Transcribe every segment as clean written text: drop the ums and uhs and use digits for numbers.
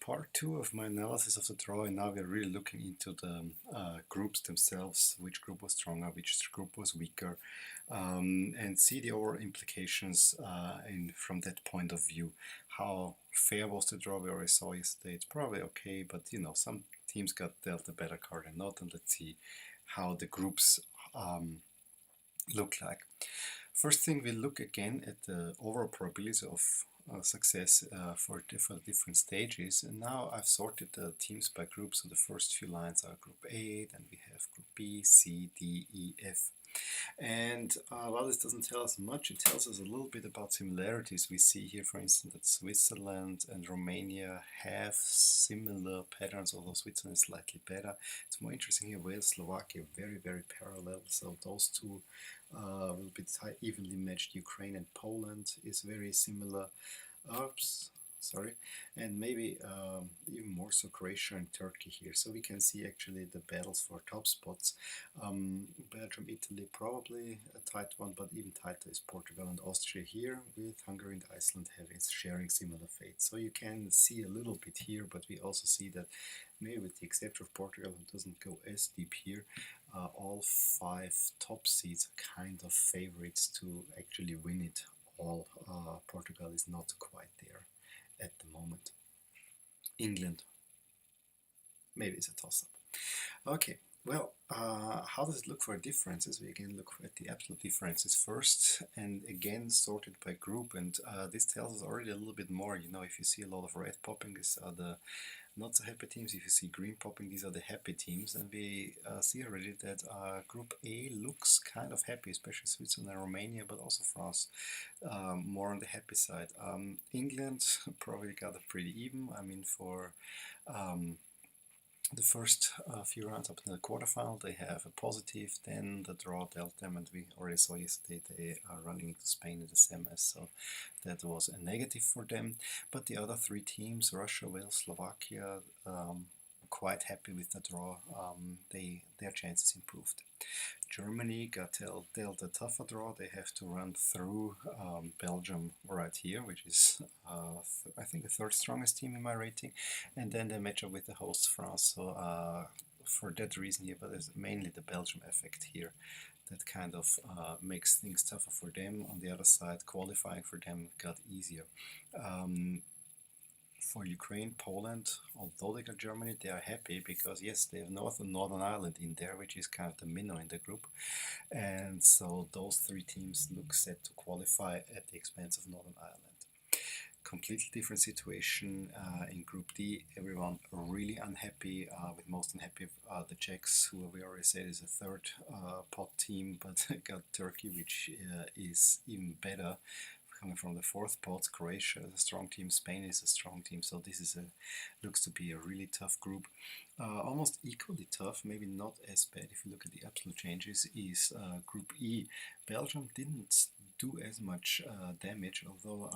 part two of my analysis of the draw, and now we're really looking into the groups themselves, which group was stronger, which group was weaker, and see the overall implications from that point of view. How fair was the draw? We already saw yesterday. It's probably okay, but some teams got dealt a better card and not, and let's see how the groups look like. First thing, we look again at the overall probability of success for different stages, and now I've sorted the teams by groups. So the first few lines are group A, then we have group B, C, D, E, F. And while this doesn't tell us much, it tells us a little bit about similarities. We see here, for instance, that Switzerland and Romania have similar patterns, although Switzerland is slightly better. It's more interesting here, Wales, Slovakia, very, very parallel. So those two will be evenly matched. Ukraine and Poland is very similar. Oops. Sorry, and maybe even more so Croatia and Turkey here. So we can see actually the battles for top spots. Belgium, Italy, probably a tight one, but even tighter is Portugal and Austria here, with Hungary and Iceland sharing similar fates. So you can see a little bit here, but we also see that maybe with the exception of Portugal, who doesn't go as deep here, all 5 top seeds are kind of favorites to actually win it all. Portugal is not quite there at the moment. England, maybe it's a toss-up. Okay, well, how does it look for differences? We again look at the absolute differences first, and again sorted by group, and this tells us already a little bit more. If you see a lot of red popping, these are the not so happy teams. If you see green popping, these are the happy teams, and we see already that Group A looks kind of happy, especially Switzerland and Romania, but also France, more on the happy side. England probably got it pretty even. I mean, for the first few rounds up in the quarterfinal, they have a positive, then the draw dealt them, and we already saw yesterday they are running into Spain in the semis, so that was a negative for them. But the other 3 teams, Russia, Wales, Slovakia, quite happy with the draw. Their chances improved. Germany got dealt a tougher draw. They have to run through Belgium right here, which is I think the 3rd strongest team in my rating, and then they match up with the host France. So for that reason here, but it's mainly the Belgium effect here that kind of makes things tougher for them. On the other side, qualifying for them got easier. For Ukraine, Poland, although they got Germany, they are happy because yes, they have Northern Ireland in there, which is kind of the minnow in the group, and so those 3 teams look set to qualify at the expense of Northern Ireland. Completely different situation in Group D. Everyone really unhappy, with most unhappy the Czechs, who we already said is a 3rd pot team, but got Turkey, which is even better, coming from the 4th pot. Croatia is a strong team, Spain is a strong team, so this is looks to be a really tough group. Almost equally tough, maybe not as bad if you look at the absolute changes, is Group E. Belgium didn't do as much damage, although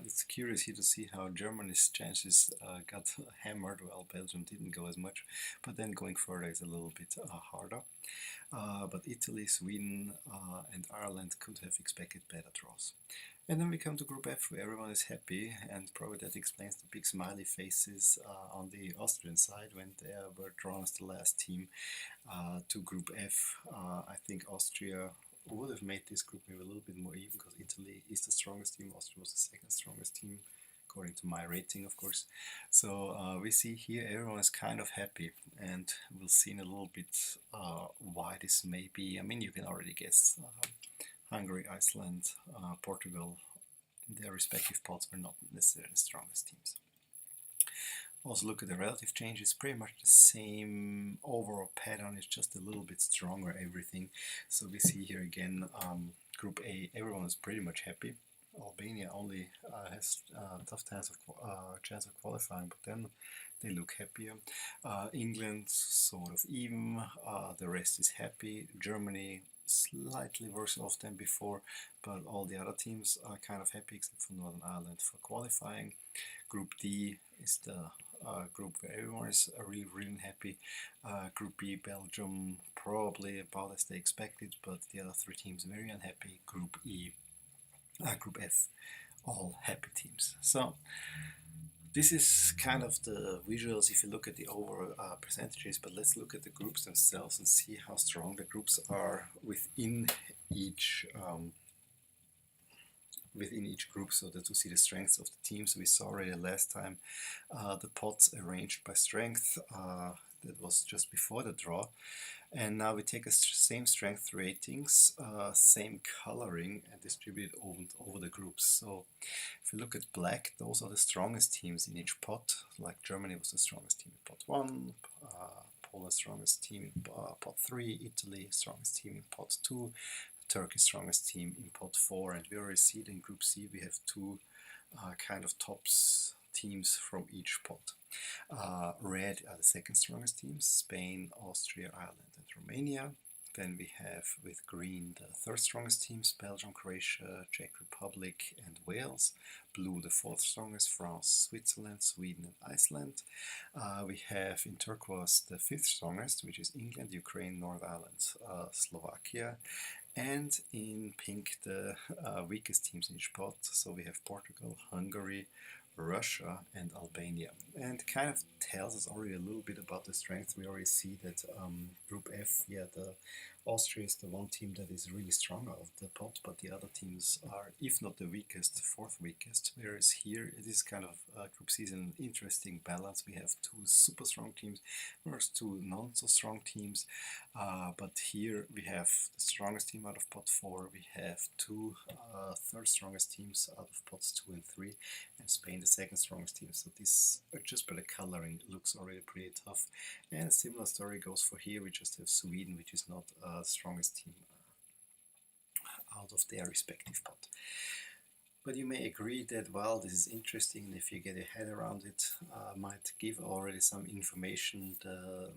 it's curious here to see how Germany's chances got hammered. Well, Belgium didn't go as much, but then going further is a little bit harder. But Italy, Sweden, and Ireland could have expected better draws. And then we come to Group F, where everyone is happy, and probably that explains the big smiley faces on the Austrian side when they were drawn as the last team to Group F. I think Austria would have made this group maybe a little bit more even, because Italy is the strongest team, Austria was the 2nd strongest team, according to my rating, of course. So we see here everyone is kind of happy, and we'll see in a little bit why this may be. I mean, you can already guess. Hungary, Iceland, Portugal, their respective pots were not necessarily the strongest teams. Also look at the relative changes, pretty much the same overall pattern, it's just a little bit stronger everything. So we see here again, Group A, everyone is pretty much happy. Albania only has tough chance of qualifying, but then they look happier. England sort of even, the rest is happy. Germany slightly worse off than before, but all the other teams are kind of happy except for Northern Ireland for qualifying. Group D is the group where everyone is really happy. Group B, Belgium probably about as they expected, but the other 3 teams very unhappy. Group F, all happy teams. So This is kind of the visuals if you look at the overall percentages, but let's look at the groups themselves and see how strong the groups are each um, within each group, so that to see the strengths of the teams. We saw already last time the pots arranged by strength. That was just before the draw. And now we take the same strength ratings, same coloring, and distribute it over the groups. So if you look at black, those are the strongest teams in each pot. Like Germany was the strongest team in pot 1, Poland strongest team in pot 3, Italy strongest team in pot 2, Turkey strongest team in pot 4. And we already see that in Group C we have two kind of tops teams from each pot. Red are the second strongest teams, Spain, Austria, Ireland and Romania. Then we have with green the third strongest teams, Belgium, Croatia, Czech Republic and Wales. Blue the fourth strongest, France, Switzerland, Sweden and Iceland. We have in turquoise the fifth strongest, which is England, Ukraine, Northern Ireland, Slovakia. And in pink the weakest teams in each pot. So we have Portugal, Hungary, Russia and Albania. And kind of tells us already a little bit about the strength. We already see that Group F, yeah, the Austria is the one team that is really strong out of the pot, but the other teams are, if not the weakest, fourth weakest. Whereas here it is kind of Group C is an interesting balance. We have two super strong teams versus two not so strong teams. But here we have the strongest team out of pot 4. We have two third strongest teams out of pots 2 and 3, and Spain the second strongest team. So this, just by the coloring, looks already pretty tough. And a similar story goes for here. We just have Sweden, which is not the strongest team out of their respective pot. But you may agree that, well, this is interesting, and if you get a head around it, might give already some information. The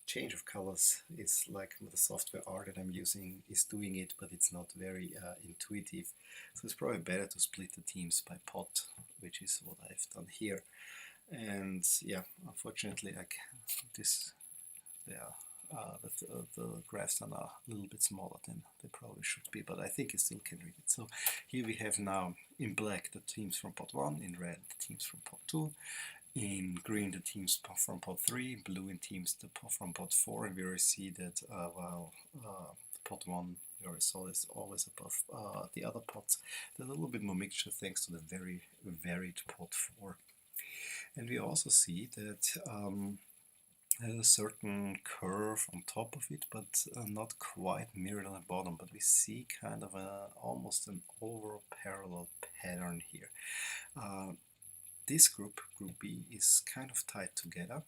change of colors is like the software R that I'm using is doing it, but it's not very intuitive. So it's probably better to split the teams by pot, which is what I've done here. And yeah, unfortunately, the graphs are now a little bit smaller than they probably should be, but I think you still can read it. So here we have now in black the teams from pot 1, in red the teams from pot 2, in green the teams from pot 3, blue in teams from pot 4, and we already see that pot 1 we already saw is always above the other pots. There's a little bit more mixture thanks to the very varied pot 4. And we also see that there's a certain curve on top of it, but not quite mirrored on the bottom. But we see kind of almost an overall parallel pattern here. This group, Group B, is kind of tied together,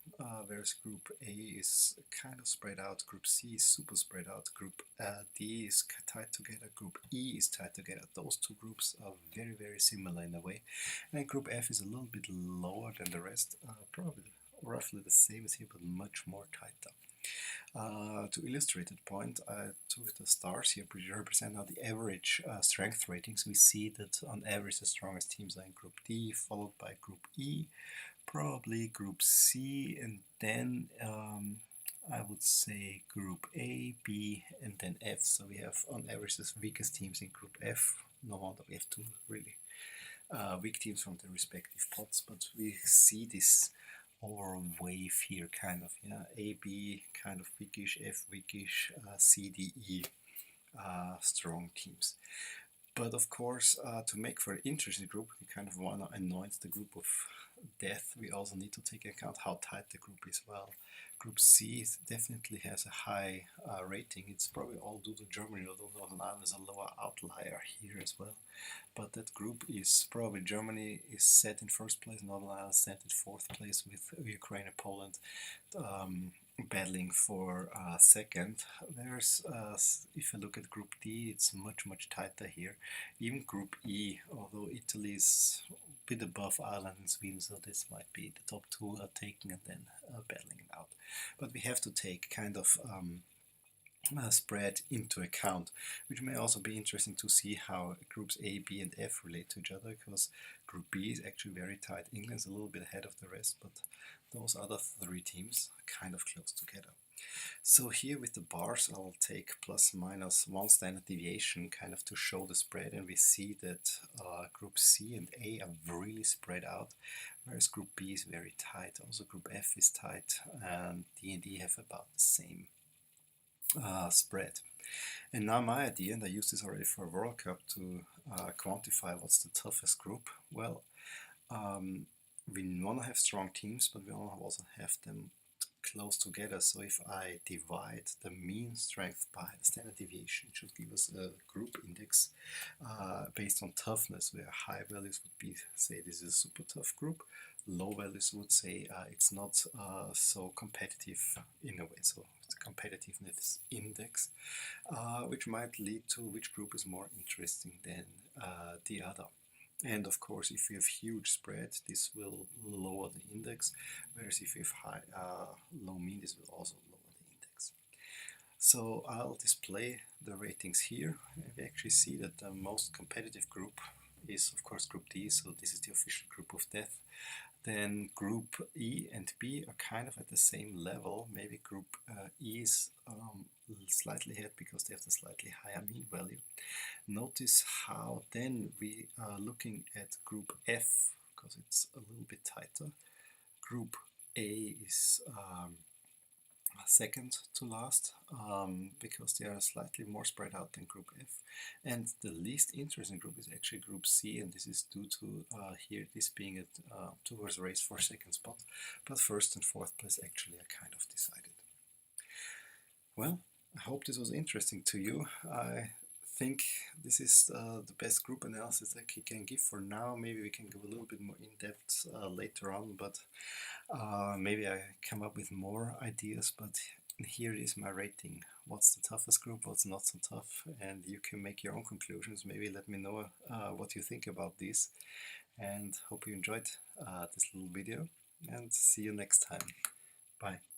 whereas Group A is kind of spread out, Group C is super spread out, Group D is tied together, Group E is tied together. Those two groups are very similar in a way. And Group F is a little bit lower than the rest, probably roughly the same as here, but much more tighter. To illustrate that point, I took the stars here, which represent now the average strength ratings. We see that on average the strongest teams are in Group D, followed by Group E, probably Group C, and then I would say Group A, B, and then F. So we have on average the weakest teams in Group F. No wonder we have two really weak teams from the respective pots, but we see this overall wave here, kind of, yeah, A, B, kind of weakish, F weakish, C, D, E, strong teams. But of course, to make for an interesting group, we kind of want to anoint the group of death. We also need to take into account how tight the group is. Well, Group C definitely has a high rating. It's probably all due to Germany, although Northern Ireland is a lower outlier here as well. But that group is probably Germany is set in first place, Northern Ireland set in fourth place, with Ukraine and Poland battling for second. Whereas if you look at Group D, it's much tighter here. Even Group E, although Italy is a bit above Ireland and Sweden, so this might be the top two are taking and then battling it out. But we have to take kind of spread into account, which may also be interesting to see how groups A, B and F relate to each other, because Group B is actually very tight. England's a little bit ahead of the rest, but those other three teams are kind of close together. So here with the bars I'll take plus minus 1 standard deviation kind of to show the spread, and we see that Group C and A are really spread out, whereas Group B is very tight. Also Group F is tight, and D and E have about the same spread. And now my idea, and I used this already for World Cup to quantify what's the toughest group. Well, we want to have strong teams, but we want to also have them close together. So if I divide the mean strength by the standard deviation, it should give us a group index based on toughness, where high values would be, say, this is a super tough group. Low values would say it's not so competitive in a way. So it's a competitiveness index, which might lead to which group is more interesting than the other. And of course, if you have huge spread, this will lower the index, whereas if you have high, low mean, this will also lower the index. So I'll display the ratings here. We actually see that the most competitive group is, of course, Group D, so this is the official group of death. Then Group E and B are kind of at the same level. Maybe Group E is slightly ahead because they have the slightly higher mean value. Notice how then we are looking at Group F, because it's a little bit tighter. Group A is second to last, because they are slightly more spread out than Group F. And the least interesting group is actually Group C, and this is due to here this being a two-horse race for second spot, but first and fourth place actually are kind of decided. Well, I hope this was interesting to you. I think this is the best group analysis I can give for now. Maybe we can go a little bit more in depth later on, but maybe I come up with more ideas. But here is my rating. What's the toughest group, what's not so tough, and you can make your own conclusions. Maybe let me know what you think about this, and hope you enjoyed this little video, and see you next time. Bye.